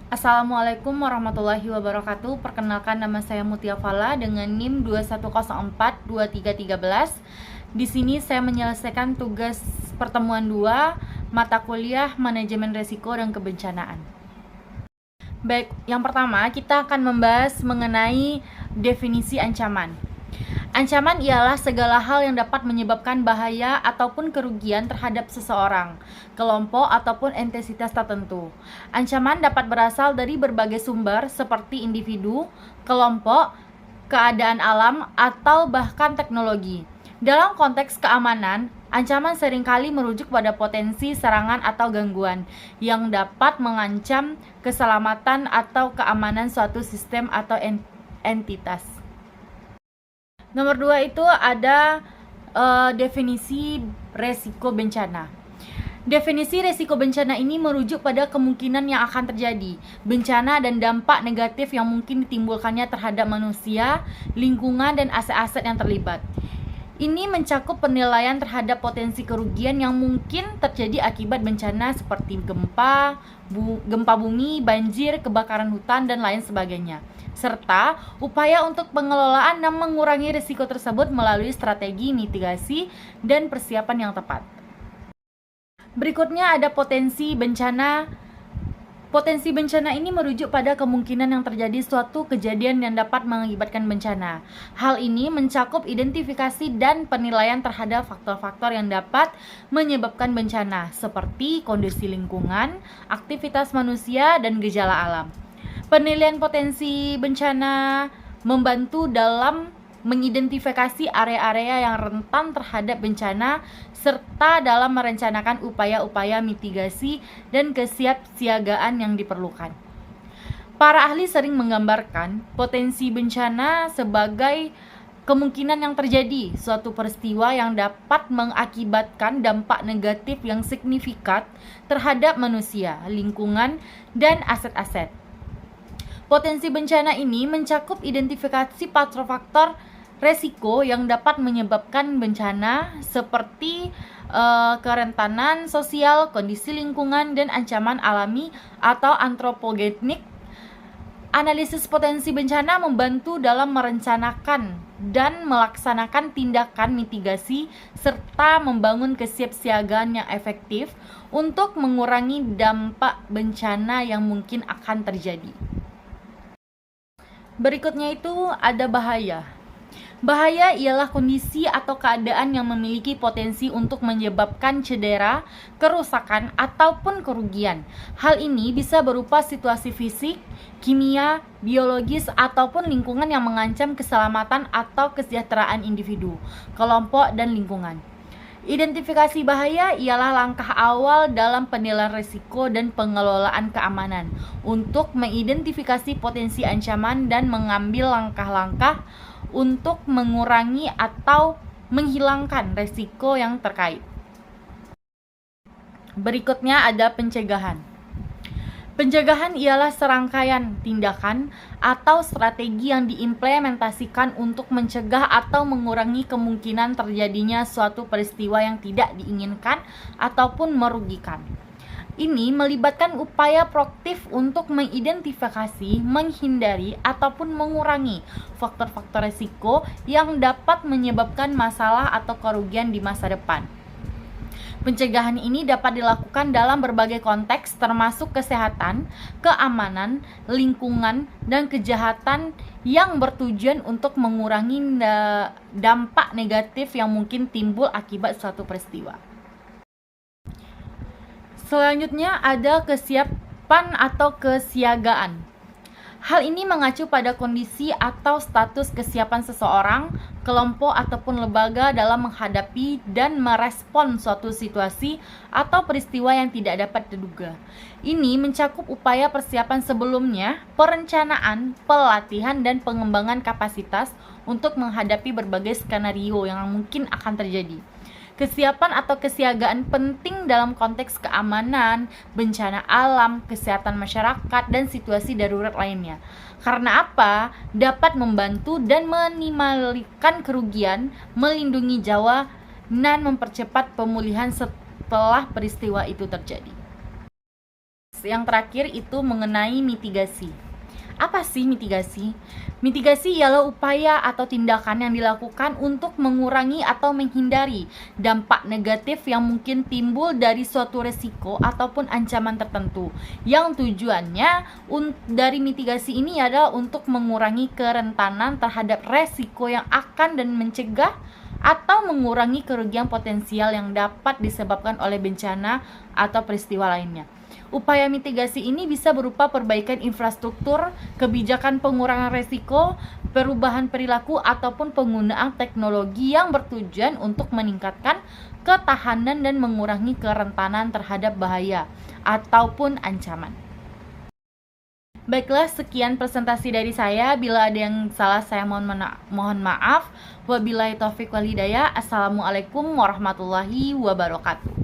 Assalamualaikum warahmatullahi wabarakatuh. Perkenalkan, nama saya Mutia Fala dengan NIM 21042313. Di sini saya menyelesaikan tugas pertemuan 2 mata kuliah Manajemen Resiko dan Kebencanaan. Baik, yang pertama kita akan membahas mengenai definisi ancaman. Ancaman ialah segala hal yang dapat menyebabkan bahaya ataupun kerugian terhadap seseorang, kelompok, ataupun entitas tertentu. Ancaman dapat berasal dari berbagai sumber seperti individu, kelompok, keadaan alam, atau bahkan teknologi. Dalam konteks keamanan, ancaman seringkali merujuk pada potensi serangan atau gangguan yang dapat mengancam keselamatan atau keamanan suatu sistem atau entitas. Nomor 2 itu ada definisi resiko bencana. Definisi resiko bencana ini merujuk pada kemungkinan yang akan terjadi, bencana dan dampak negatif yang mungkin ditimbulkannya terhadap manusia, lingkungan, dan aset-aset yang terlibat. Ini mencakup penilaian terhadap potensi kerugian yang mungkin terjadi akibat bencana seperti gempa bumi, banjir, kebakaran hutan, dan lain sebagainya, serta upaya untuk pengelolaan dan mengurangi risiko tersebut melalui strategi mitigasi dan persiapan yang tepat. Berikutnya ada potensi bencana. Potensi bencana ini merujuk pada kemungkinan yang terjadi suatu kejadian yang dapat mengakibatkan bencana. Hal ini mencakup identifikasi dan penilaian terhadap faktor-faktor yang dapat menyebabkan bencana, seperti kondisi lingkungan, aktivitas manusia, dan gejala alam. Penilaian potensi bencana membantu dalam mengidentifikasi area-area yang rentan terhadap bencana serta dalam merencanakan upaya-upaya mitigasi dan kesiapsiagaan yang diperlukan. Para ahli sering menggambarkan potensi bencana sebagai kemungkinan yang terjadi suatu peristiwa yang dapat mengakibatkan dampak negatif yang signifikan terhadap manusia, lingkungan, dan aset-aset. Potensi bencana ini mencakup identifikasi faktor-faktor resiko yang dapat menyebabkan bencana seperti kerentanan sosial, kondisi lingkungan, dan ancaman alami atau antropogenik. Analisis potensi bencana membantu dalam merencanakan dan melaksanakan tindakan mitigasi serta membangun kesiapsiagaan yang efektif untuk mengurangi dampak bencana yang mungkin akan terjadi. Berikutnya itu ada bahaya. Bahaya ialah kondisi atau keadaan yang memiliki potensi untuk menyebabkan cedera, kerusakan, ataupun kerugian. Hal ini bisa berupa situasi fisik, kimia, biologis, ataupun lingkungan yang mengancam keselamatan atau kesejahteraan individu, kelompok, dan lingkungan. Identifikasi bahaya ialah langkah awal dalam penilaian risiko dan pengelolaan keamanan untuk mengidentifikasi potensi ancaman dan mengambil langkah-langkah untuk mengurangi atau menghilangkan risiko yang terkait. Berikutnya ada pencegahan. Pencegahan ialah serangkaian tindakan atau strategi yang diimplementasikan untuk mencegah atau mengurangi kemungkinan terjadinya suatu peristiwa yang tidak diinginkan ataupun merugikan. Ini melibatkan upaya proaktif untuk mengidentifikasi, menghindari, ataupun mengurangi faktor-faktor risiko yang dapat menyebabkan masalah atau kerugian di masa depan. Pencegahan ini dapat dilakukan dalam berbagai konteks termasuk kesehatan, keamanan, lingkungan, dan kejahatan yang bertujuan untuk mengurangi dampak negatif yang mungkin timbul akibat suatu peristiwa. Selanjutnya ada kesiapan atau kesiagaan. Hal ini mengacu pada kondisi atau status kesiapan seseorang, kelompok, ataupun lembaga dalam menghadapi dan merespon suatu situasi atau peristiwa yang tidak dapat diduga. Ini mencakup upaya persiapan sebelumnya, perencanaan, pelatihan, dan pengembangan kapasitas untuk menghadapi berbagai skenario yang mungkin akan terjadi. Kesiapan atau kesiagaan penting dalam konteks keamanan, bencana alam, kesehatan masyarakat, dan situasi darurat lainnya. Karena apa? Dapat membantu dan meminimalkan kerugian, melindungi nyawa, dan mempercepat pemulihan setelah peristiwa itu terjadi. Yang terakhir itu mengenai mitigasi. Apa sih mitigasi? Mitigasi ialah upaya atau tindakan yang dilakukan untuk mengurangi atau menghindari dampak negatif yang mungkin timbul dari suatu resiko ataupun ancaman tertentu. Yang tujuannya dari mitigasi ini adalah untuk mengurangi kerentanan terhadap resiko yang akan dan mencegah atau mengurangi kerugian potensial yang dapat disebabkan oleh bencana atau peristiwa lainnya. Upaya mitigasi ini bisa berupa perbaikan infrastruktur, kebijakan pengurangan resiko, perubahan perilaku, ataupun penggunaan teknologi yang bertujuan untuk meningkatkan ketahanan dan mengurangi kerentanan terhadap bahaya ataupun ancaman. Baiklah, sekian presentasi dari saya. Bila ada yang salah, saya mohon maaf. Wabillahi taufiq wal hidayah. Assalamualaikum warahmatullahi wabarakatuh.